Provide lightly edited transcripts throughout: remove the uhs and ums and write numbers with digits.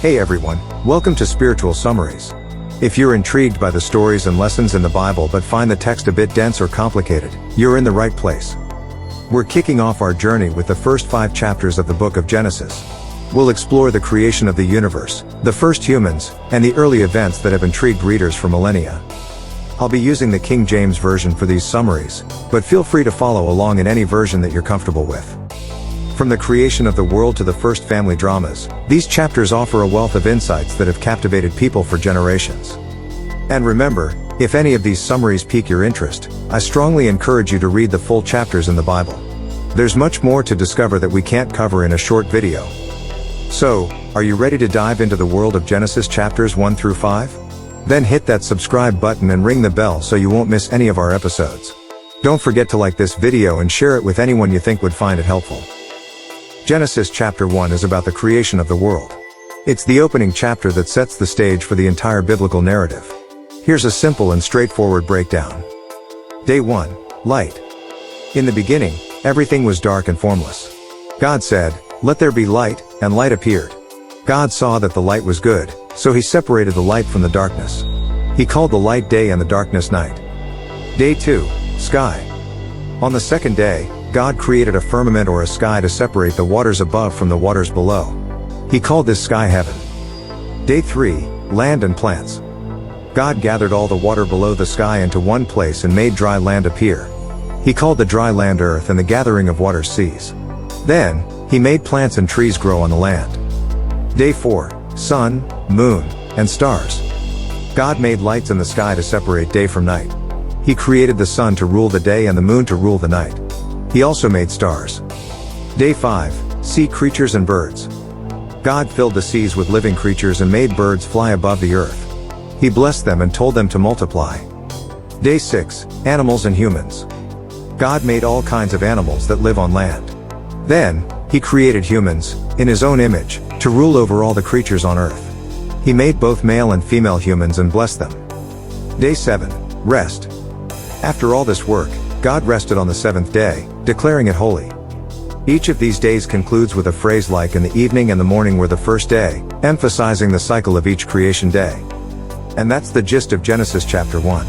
Hey everyone, welcome to Spiritual Summaries. If you're intrigued by the stories and lessons in the Bible but find the text a bit dense or complicated, you're in the right place. We're kicking off our journey with the first 5 chapters of the book of Genesis. We'll explore the creation of the universe, the first humans, and the early events that have intrigued readers for millennia. I'll be using the King James Version for these summaries, but feel free to follow along in any version that you're comfortable with. From the creation of the world to the first family dramas, these chapters offer a wealth of insights that have captivated people for generations. And remember, if any of these summaries pique your interest, I strongly encourage you to read the full chapters in the Bible. There's much more to discover that we can't cover in a short video. So, are you ready to dive into the world of Genesis chapters 1 through 5? Then hit that subscribe button and ring the bell so you won't miss any of our episodes. Don't forget to like this video and share it with anyone you think would find it helpful. Genesis chapter 1 is about the creation of the world. It's the opening chapter that sets the stage for the entire biblical narrative. Here's a simple and straightforward breakdown. Day 1. Light. In the beginning, everything was dark and formless. God said, "Let there be light," and light appeared. God saw that the light was good, so he separated the light from the darkness. He called the light day and the darkness night. Day 2. Sky. On the second day, God created a firmament or a sky to separate the waters above from the waters below. He called this sky heaven. Day 3. Land and plants. God gathered all the water below the sky into one place and made dry land appear. He called the dry land earth and the gathering of waters seas. Then, he made plants and trees grow on the land. Day 4. Sun, moon, and stars. God made lights in the sky to separate day from night. He created the sun to rule the day and the moon to rule the night. He also made stars. Day 5. Sea creatures and birds. God filled the seas with living creatures and made birds fly above the earth. He blessed them and told them to multiply. Day 6. Animals and humans. God made all kinds of animals that live on land. Then, he created humans, in his own image, to rule over all the creatures on earth. He made both male and female humans and blessed them. Day 7. Rest. After all this work, God rested on the 7th day, declaring it holy. Each of these days concludes with a phrase like "and the evening and the morning were the first day," emphasizing the cycle of each creation day. And that's the gist of Genesis chapter 1.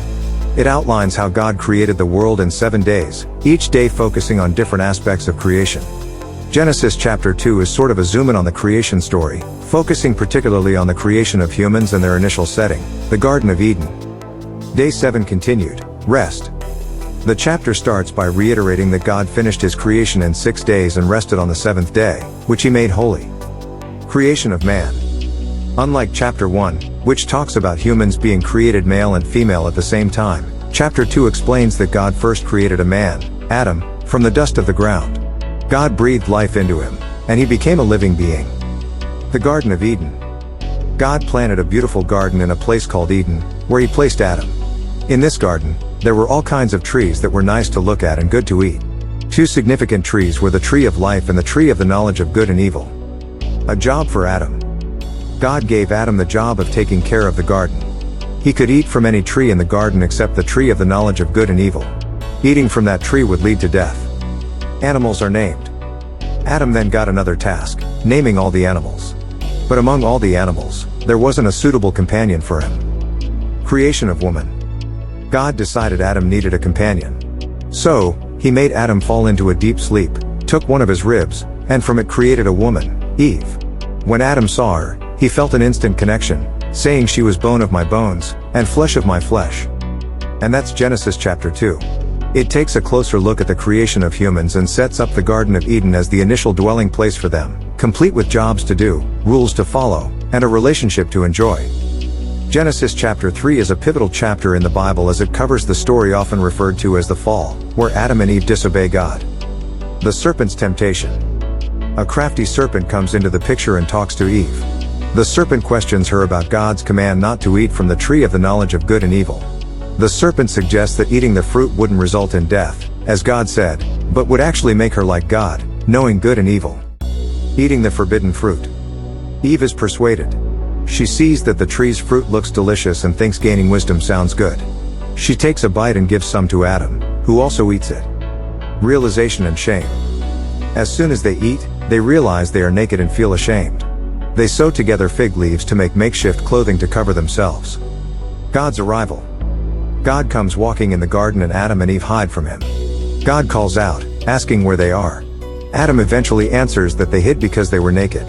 It outlines how God created the world in 7 days, each day focusing on different aspects of creation. Genesis chapter 2 is sort of a zoom-in on the creation story, focusing particularly on the creation of humans and their initial setting, the Garden of Eden. Day 7 continued, rest. The chapter starts by reiterating that God finished his creation in 6 days and rested on the 7th day, which he made holy. Creation of man. Unlike chapter 1, which talks about humans being created male and female at the same time, chapter 2 explains that God first created a man, Adam, from the dust of the ground. God breathed life into him, and he became a living being. The Garden of Eden. God planted a beautiful garden in a place called Eden, where he placed Adam. In this garden, there were all kinds of trees that were nice to look at and good to eat. 2 significant trees were the tree of life and the tree of the knowledge of good and evil. A job for Adam. God gave Adam the job of taking care of the garden. He could eat from any tree in the garden except the tree of the knowledge of good and evil. Eating from that tree would lead to death. Animals are named. Adam then got another task, naming all the animals. But among all the animals, there wasn't a suitable companion for him. Creation of woman. God decided Adam needed a companion. So, he made Adam fall into a deep sleep, took one of his ribs, and from it created a woman, Eve. When Adam saw her, he felt an instant connection, saying she was bone of my bones, and flesh of my flesh. And that's Genesis chapter 2. It takes a closer look at the creation of humans and sets up the Garden of Eden as the initial dwelling place for them, complete with jobs to do, rules to follow, and a relationship to enjoy. Genesis chapter 3 is a pivotal chapter in the Bible as it covers the story often referred to as the fall, where Adam and Eve disobey God. The serpent's temptation. A crafty serpent comes into the picture and talks to Eve. The serpent questions her about God's command not to eat from the tree of the knowledge of good and evil. The serpent suggests that eating the fruit wouldn't result in death, as God said, but would actually make her like God, knowing good and evil. Eating the forbidden fruit. Eve is persuaded. She sees that the tree's fruit looks delicious and thinks gaining wisdom sounds good. She takes a bite and gives some to Adam, who also eats it. Realization and shame. As soon as they eat, they realize they are naked and feel ashamed. They sew together fig leaves to make makeshift clothing to cover themselves. God's arrival. God comes walking in the garden and Adam and Eve hide from him. God calls out, asking where they are. Adam eventually answers that they hid because they were naked.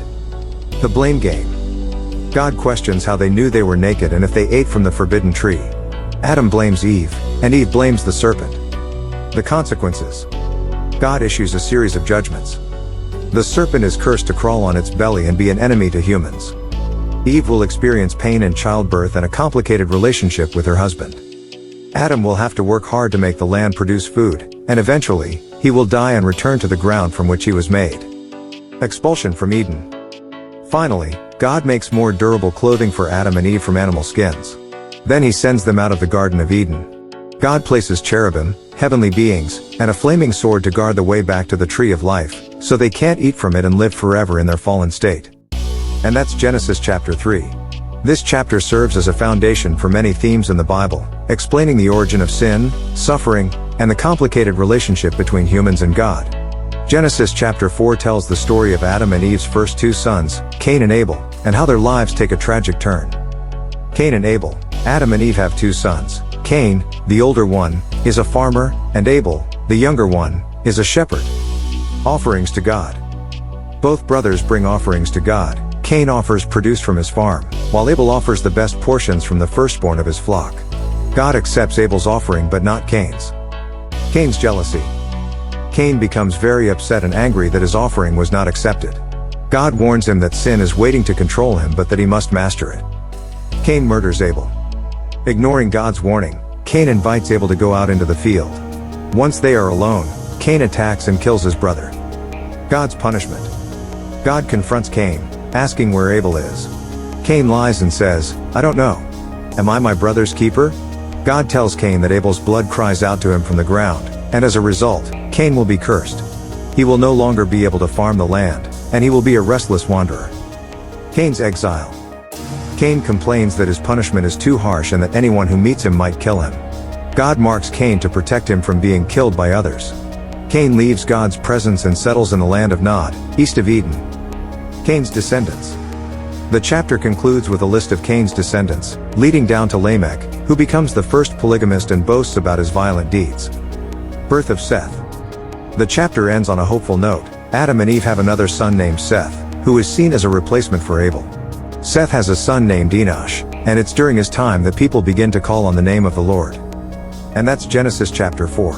The blame game. God questions how they knew they were naked and if they ate from the forbidden tree. Adam blames Eve, and Eve blames the serpent. The consequences. God issues a series of judgments. The serpent is cursed to crawl on its belly and be an enemy to humans. Eve will experience pain in childbirth and a complicated relationship with her husband. Adam will have to work hard to make the land produce food, and eventually, he will die and return to the ground from which he was made. Expulsion from Eden. Finally, God makes more durable clothing for Adam and Eve from animal skins. Then he sends them out of the Garden of Eden. God places cherubim, heavenly beings, and a flaming sword to guard the way back to the tree of life, so they can't eat from it and live forever in their fallen state. And that's Genesis chapter 3. This chapter serves as a foundation for many themes in the Bible, explaining the origin of sin, suffering, and the complicated relationship between humans and God. Genesis chapter 4 tells the story of Adam and Eve's first two sons, Cain and Abel, and how their lives take a tragic turn. Cain and Abel. Adam and Eve have two sons. Cain, the older one, is a farmer, and Abel, the younger one, is a shepherd. Offerings to God. Both brothers bring offerings to God. Cain offers produce from his farm, while Abel offers the best portions from the firstborn of his flock. God accepts Abel's offering but not Cain's. Cain's jealousy. Cain becomes very upset and angry that his offering was not accepted. God warns him that sin is waiting to control him but that he must master it. Cain murders Abel. Ignoring God's warning, Cain invites Abel to go out into the field. Once they are alone, Cain attacks and kills his brother. God's punishment. God confronts Cain, asking where Abel is. Cain lies and says, "I don't know. Am I my brother's keeper?" God tells Cain that Abel's blood cries out to him from the ground, and as a result, Cain will be cursed. He will no longer be able to farm the land, and he will be a restless wanderer. Cain's exile. Cain complains that his punishment is too harsh and that anyone who meets him might kill him. God marks Cain to protect him from being killed by others. Cain leaves God's presence and settles in the land of Nod, east of Eden. Cain's descendants. The chapter concludes with a list of Cain's descendants, leading down to Lamech, who becomes the first polygamist and boasts about his violent deeds. Birth of Seth. The chapter ends on a hopeful note. Adam and Eve have another son named Seth, who is seen as a replacement for Abel. Seth has a son named Enosh, and it's during his time that people begin to call on the name of the Lord. And that's Genesis chapter 4.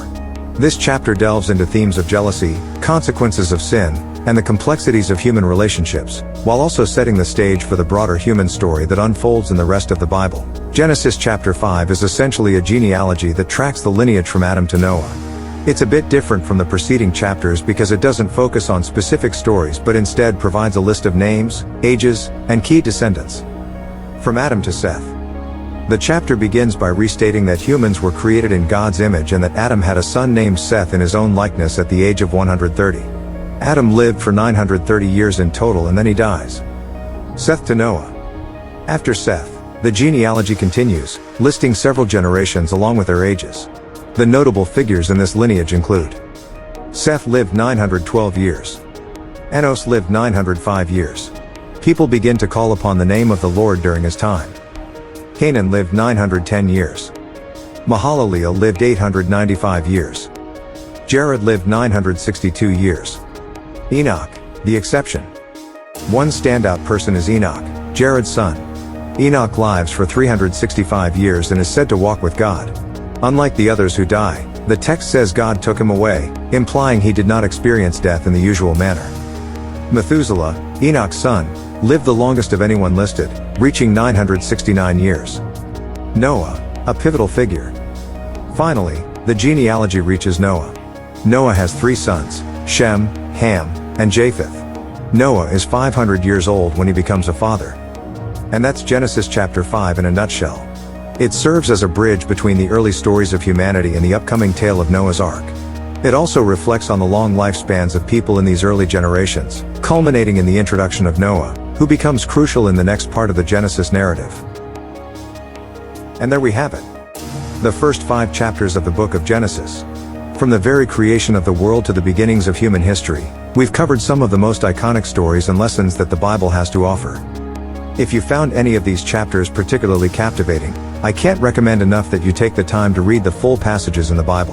This chapter delves into themes of jealousy, consequences of sin, and the complexities of human relationships, while also setting the stage for the broader human story that unfolds in the rest of the Bible. Genesis chapter 5 is essentially a genealogy that tracks the lineage from Adam to Noah. It's a bit different from the preceding chapters because it doesn't focus on specific stories but instead provides a list of names, ages, and key descendants. From Adam to Seth. The chapter begins by restating that humans were created in God's image and that Adam had a son named Seth in his own likeness at the age of 130. Adam lived for 930 years in total and then he dies. Seth to Noah. After Seth, the genealogy continues, listing several generations along with their ages. The notable figures in this lineage include: Seth lived 912 years. Enos lived 905 years. People begin to call upon the name of the Lord during his time. Canaan lived 910 years. Mahalaleel lived 895 years. Jared lived 962 years. Enoch, the exception. One standout person is Enoch, Jared's son. Enoch lives for 365 years and is said to walk with God. Unlike the others who die, the text says God took him away, implying he did not experience death in the usual manner. Methuselah, Enoch's son, lived the longest of anyone listed, reaching 969 years. Noah, a pivotal figure. Finally, the genealogy reaches Noah. Noah has three sons, Shem, Ham, and Japheth. Noah is 500 years old when he becomes a father. And that's Genesis chapter 5 in a nutshell. It serves as a bridge between the early stories of humanity and the upcoming tale of Noah's Ark. It also reflects on the long lifespans of people in these early generations, culminating in the introduction of Noah, who becomes crucial in the next part of the Genesis narrative. And there we have it. The first 5 chapters of the book of Genesis. From the very creation of the world to the beginnings of human history, we've covered some of the most iconic stories and lessons that the Bible has to offer. If you found any of these chapters particularly captivating, I can't recommend enough that you take the time to read the full passages in the Bible.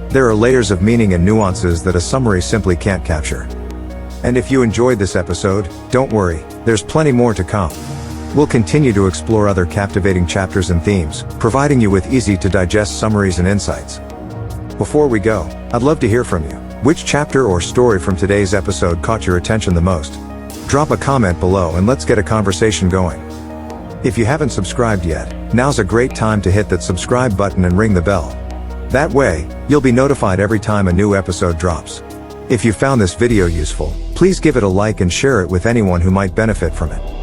There are layers of meaning and nuances that a summary simply can't capture. And if you enjoyed this episode, don't worry, there's plenty more to come. We'll continue to explore other captivating chapters and themes, providing you with easy-to-digest summaries and insights. Before we go, I'd love to hear from you. Which chapter or story from today's episode caught your attention the most? Drop a comment below and let's get a conversation going. If you haven't subscribed yet, now's a great time to hit that subscribe button and ring the bell. That way, you'll be notified every time a new episode drops. If you found this video useful, please give it a like and share it with anyone who might benefit from it.